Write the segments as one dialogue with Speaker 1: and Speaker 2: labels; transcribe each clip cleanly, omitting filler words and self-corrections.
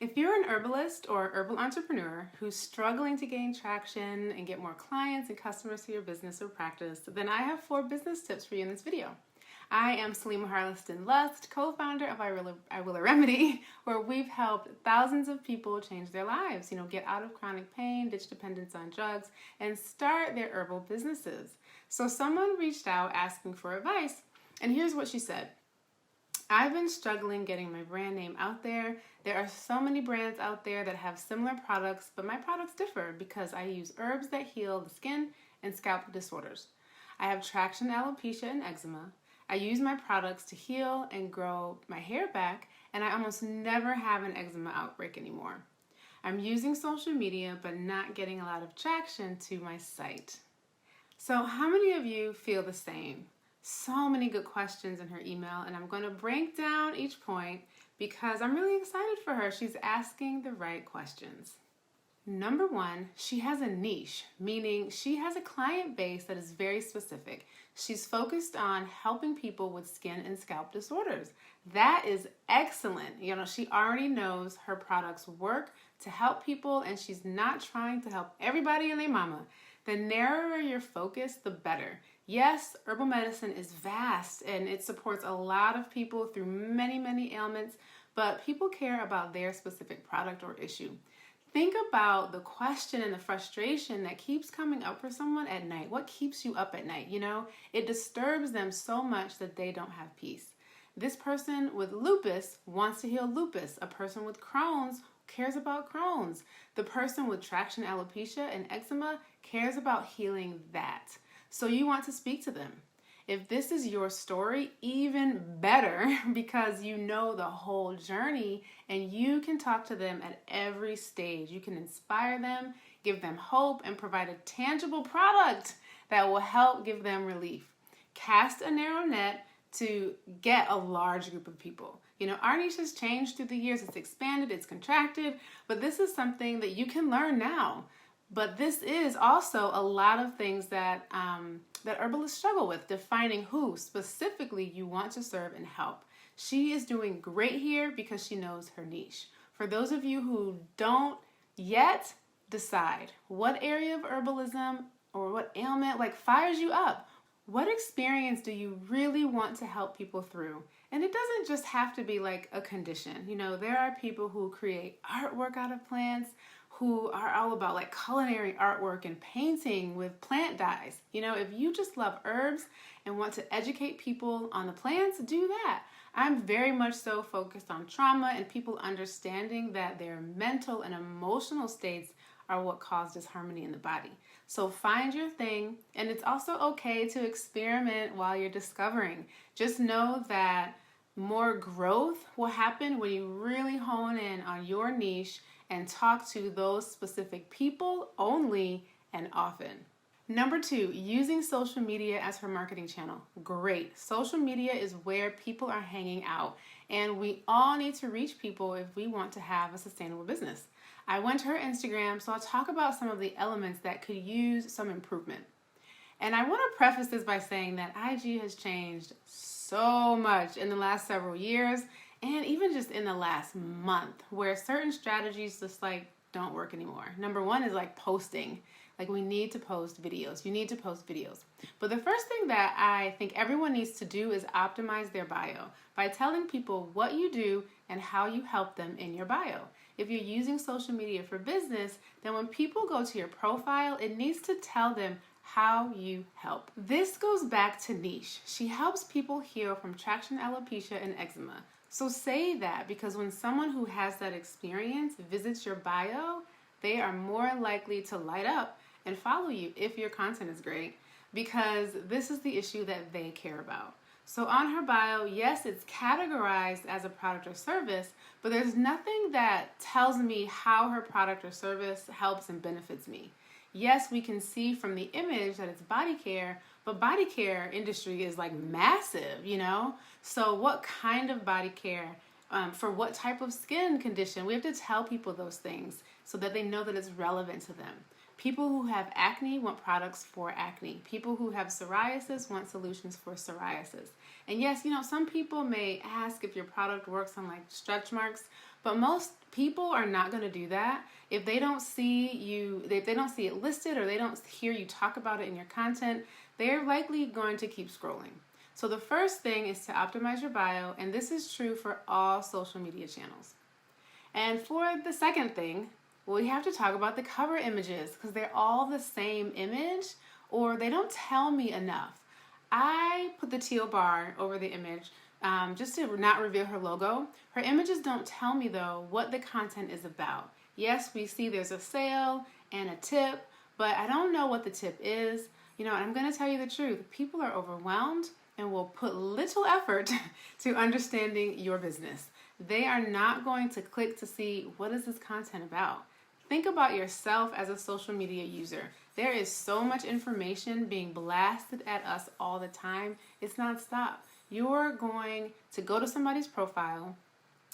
Speaker 1: If you're an herbalist or herbal entrepreneur who's struggling to gain traction and get more clients and customers to your business or practice, then I have 4 business tips for you in this video. I am Selima Harleston Lust, co-founder of I Will a Remedy, where we've helped thousands of people change their lives, get out of chronic pain, ditch dependence on drugs, and start their herbal businesses. So someone reached out asking for advice, and here's what she said. I've been struggling getting my brand name out there. There are so many brands out there that have similar products, but my products differ because I use herbs that heal the skin and scalp disorders. I have traction alopecia and eczema. I use my products to heal and grow my hair back, and I almost never have an eczema outbreak anymore. I'm using social media, but not getting a lot of traction to my site. So how many of you feel the same? So many good questions in her email, and I'm going to break down each point because I'm really excited for her. She's asking the right questions. Number 1, she has a niche, meaning she has a client base that is very specific. She's focused on helping people with skin and scalp disorders. That is excellent. She already knows her products work to help people, and she's not trying to help everybody and their mama. The narrower your focus, the better. Yes, herbal medicine is vast and it supports a lot of people through many, many ailments, but people care about their specific product or issue. Think about the question and the frustration that keeps coming up for someone at night. What keeps you up at night? It disturbs them so much that they don't have peace. This person with lupus wants to heal lupus. A person with Crohn's cares about Crohn's. The person with traction alopecia and eczema cares about healing that. So you want to speak to them. If this is your story, even better because you know the whole journey and you can talk to them at every stage. You can inspire them, give them hope, and provide a tangible product that will help give them relief. Cast a narrow net to get a large group of people. Our niche has changed through the years. It's expanded, it's contracted, but this is something that you can learn now. But this is also a lot of things that herbalists struggle with, defining who specifically you want to serve and help. She is doing great here because she knows her niche. For those of you who don't yet decide what area of herbalism or what ailment fires you up, what experience do you really want to help people through? And it doesn't just have to be like a condition. There are people who create artwork out of plants, who are all about culinary artwork and painting with plant dyes. If you just love herbs and want to educate people on the plants, do that. I'm very much so focused on trauma and people understanding that their mental and emotional states are what cause disharmony in the body. So find your thing, and it's also okay to experiment while you're discovering. Just know that more growth will happen when you really hone in on your niche and talk to those specific people only and often. Number 2, using social media as her marketing channel. Great. Social media is where people are hanging out, and we all need to reach people if we want to have a sustainable business. I went to her Instagram, so I'll talk about some of the elements that could use some improvement. And I want to preface this by saying that IG has changed so much in the last several years, and even just in the last month, where certain strategies just don't work anymore. Number 1 is posting. We need to post videos. You need to post videos. But the first thing that I think everyone needs to do is optimize their bio by telling people what you do and how you help them in your bio. If you're using social media for business, then when people go to your profile, it needs to tell them how you help. This goes back to niche. She helps people heal from traction alopecia and eczema. So say that, because when someone who has that experience visits your bio, they are more likely to light up and follow you if your content is great, because this is the issue that they care about. So on her bio, yes, it's categorized as a product or service, but there's nothing that tells me how her product or service helps and benefits me. Yes, we can see from the image that it's body care, but body care industry is massive, So what kind of body care, for what type of skin condition? We have to tell people those things so that they know that it's relevant to them. People who have acne want products for acne. People who have psoriasis want solutions for psoriasis. And yes, some people may ask if your product works on stretch marks, But most people are not going to do that. If they don't see if they don't see it listed or they don't hear you talk about it in your content, they're likely going to keep scrolling. So the first thing is to optimize your bio, and this is true for all social media channels. And for the second thing, we have to talk about the cover images, because they're all the same image, or they don't tell me enough. I put the teal bar over the image just to not reveal her logo. Her images don't tell me, though, what the content is about. Yes, we see there's a sale and a tip, but I don't know what the tip is. And I'm going to tell you the truth. People are overwhelmed and will put little effort to understanding your business. They are not going to click to see, what is this content about? Think about yourself as a social media user. There is so much information being blasted at us all the time. It's nonstop. You're going to go to somebody's profile,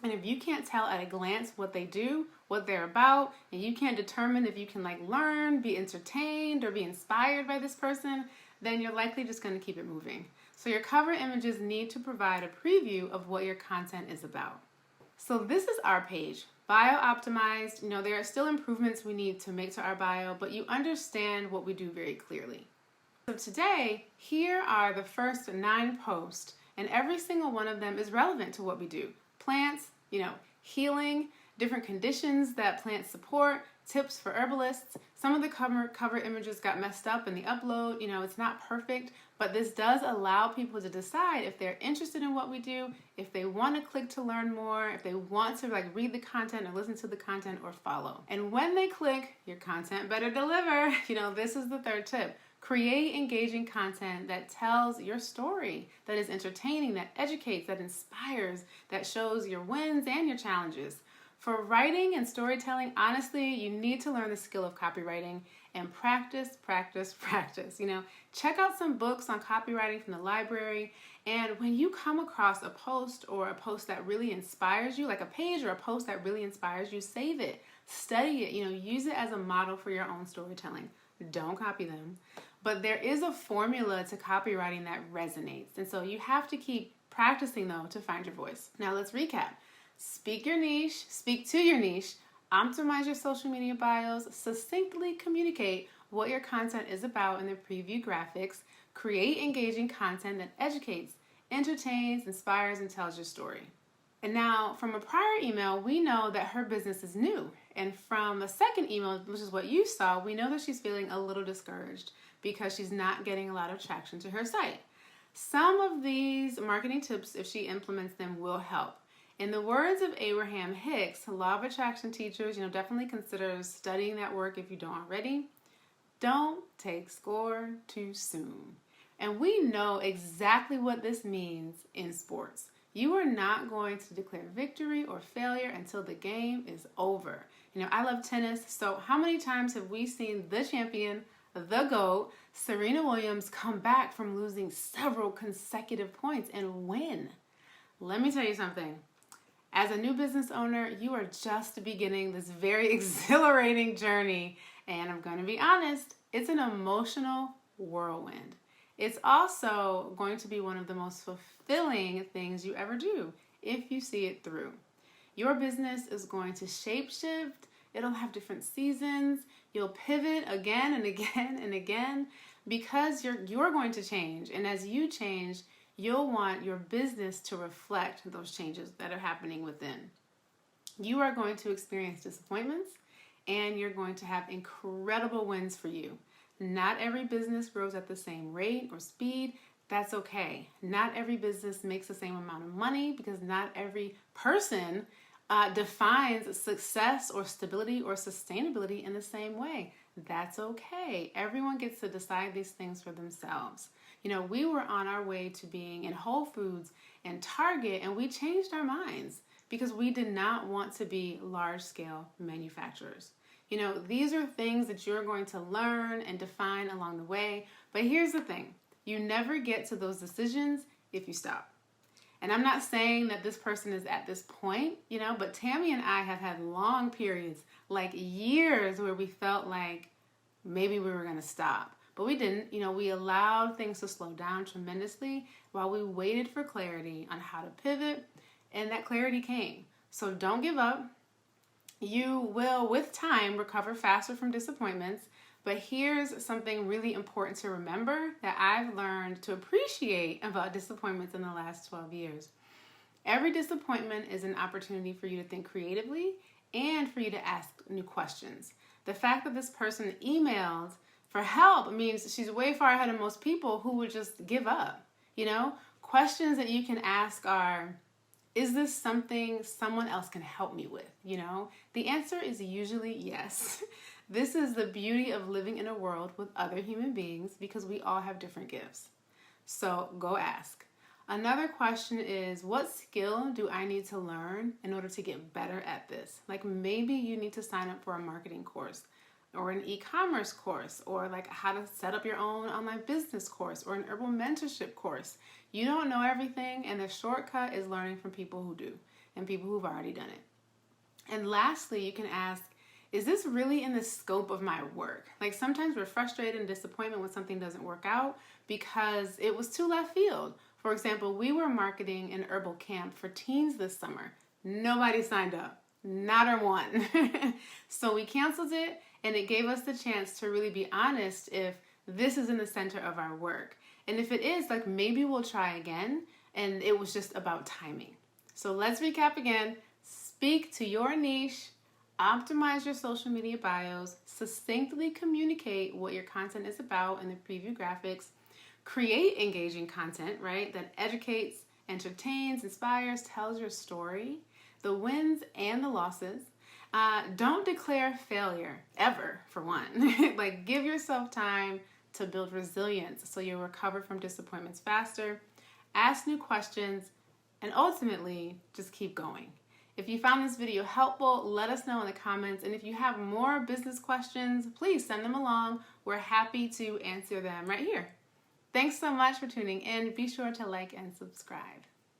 Speaker 1: and if you can't tell at a glance what they do, what they're about, and you can't determine if you can learn, be entertained, or be inspired by this person, then you're likely just going to keep it moving. So your cover images need to provide a preview of what your content is about. So this is our page, bio optimized. There are still improvements we need to make to our bio, but you understand what we do very clearly. So today, here are the first 9 posts, and every single one of them is relevant to what we do. Plants, healing, different conditions that plants support, tips for herbalists. Some of the cover images got messed up in the upload. It's not perfect, but this does allow people to decide if they're interested in what we do, if they want to click to learn more, if they want to read the content or listen to the content or follow. And when they click, your content better deliver. This is the third tip. Create engaging content that tells your story, that is entertaining, that educates, that inspires, that shows your wins and your challenges. For writing and storytelling, honestly, you need to learn the skill of copywriting and practice. Check out some books on copywriting from the library. And when you come across a post or a post that really inspires you, like a page or a post that really inspires you, save it, study it, use it as a model for your own storytelling. Don't copy them. But there is a formula to copywriting that resonates. And so you have to keep practicing, though, to find your voice. Now let's recap. Speak your niche, speak to your niche, optimize your social media bios, succinctly communicate what your content is about in the preview graphics, create engaging content that educates, entertains, inspires, and tells your story. And now, from a prior email, we know that her business is new. And from a second email, which is what you saw, we know that she's feeling a little discouraged because she's not getting a lot of traction to her site. Some of these marketing tips, if she implements them, will help. In the words of Abraham Hicks, law of attraction teachers, definitely consider studying that work if you don't already. Don't take score too soon. And we know exactly what this means in sports. You are not going to declare victory or failure until the game is over. I love tennis, so how many times have we seen the champion, the GOAT, Serena Williams, come back from losing several consecutive points and win? Let me tell you something. As a new business owner, you are just beginning this very exhilarating journey, and I'm going to be honest, it's an emotional whirlwind. It's also going to be one of the most fulfilling things you ever do if you see it through. Your business is going to shapeshift. It'll have different seasons. You'll pivot again and again and again because you're going to change. And as you change, you'll want your business to reflect those changes that are happening within. You are going to experience disappointments, and you're going to have incredible wins for you. Not every business grows at the same rate or speed. That's okay. Not every business makes the same amount of money because not every person defines success or stability or sustainability in the same way. That's okay. Everyone gets to decide these things for themselves. We were on our way to being in Whole Foods and Target, and we changed our minds because we did not want to be large-scale manufacturers. These are things that you're going to learn and define along the way. But here's the thing. You never get to those decisions if you stop. And I'm not saying that this person is at this point, but Tammy and I have had long periods, like years, where we felt like maybe we were going to stop. But we didn't. We allowed things to slow down tremendously while we waited for clarity on how to pivot, and that clarity came. So don't give up. You will, with time, recover faster from disappointments. But here's something really important to remember that I've learned to appreciate about disappointments in the last 12 years. Every disappointment is an opportunity for you to think creatively and for you to ask new questions. The fact that this person emailed for help means she's way far ahead of most people who would just give up. Questions that you can ask are, is this something someone else can help me with? The answer is usually yes. This is the beauty of living in a world with other human beings because we all have different gifts. So go ask. Another question is, what skill do I need to learn in order to get better at this? Like maybe you need to sign up for a marketing course or an e-commerce course or like how to set up your own online business course or an herbal mentorship course. You don't know everything, and the shortcut is learning from people who do and people who've already done it. And lastly, you can ask, is this really in the scope of my work? Like sometimes we're frustrated and disappointed when something doesn't work out because it was too left field. For example, we were marketing an herbal camp for teens this summer. Nobody signed up, not a one. So we canceled it, and it gave us the chance to really be honest if this is in the center of our work. And if it is, like maybe we'll try again, and it was just about timing. So let's recap again. Speak to your niche, optimize your social media bios, succinctly communicate what your content is about in the preview graphics, create engaging content, right, that educates, entertains, inspires, tells your story, the wins and the losses. Don't declare failure, ever, for one. Like, give yourself time to build resilience so you'll recover from disappointments faster, ask new questions, and ultimately, just keep going. If you found this video helpful, let us know in the comments. And if you have more business questions, please send them along. We're happy to answer them right here. Thanks so much for tuning in. Be sure to like and subscribe.